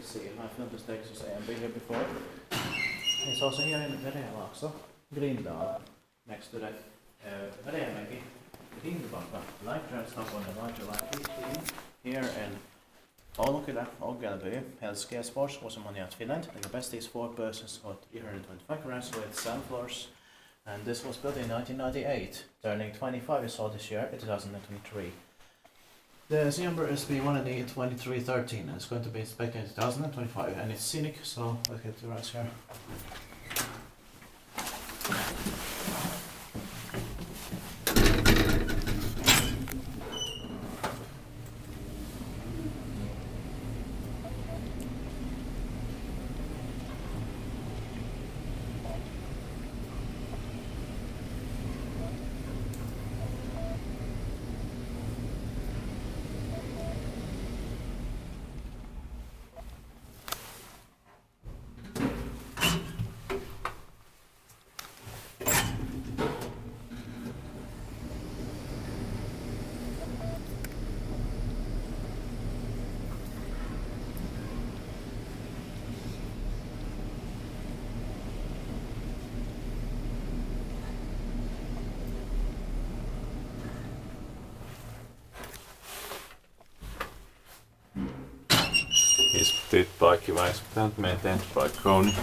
see. I filmed this Texas A and B here before. It's also here in Verenlaakso, Grindal, next to that Verenmäki, Hindbacka, light train stop on the larger line 15. Here in Oulunkylä, Oulunkylä, Helsinki, Sports, Finland. The capacity is 4 persons with 325 grams with 7 floors. And this was built in 1998, turning 25 years old this year in 2023. The serial number is B1D2313 and it's going to be inspected in 2025 and it's scenic, so let's get to rest here. Dit paikki väistytään, että meidän tentspaikka on.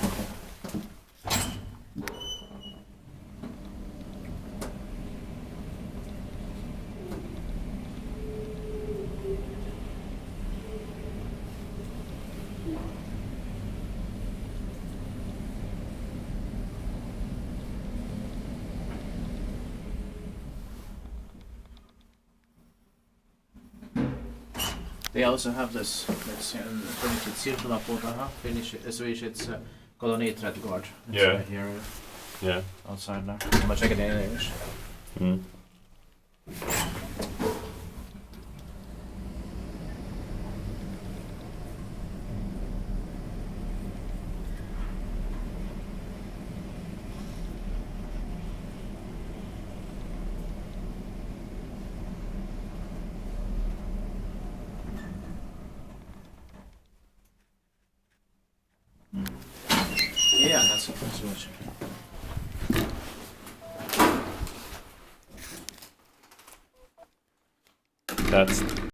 They also have this, let's finish it Sirpulapuutarha, Swedish it's koloniträdgård. It's Yeah. right here Yeah. outside there. I'm gonna check it in English. Mm. Yeah, that's what. That's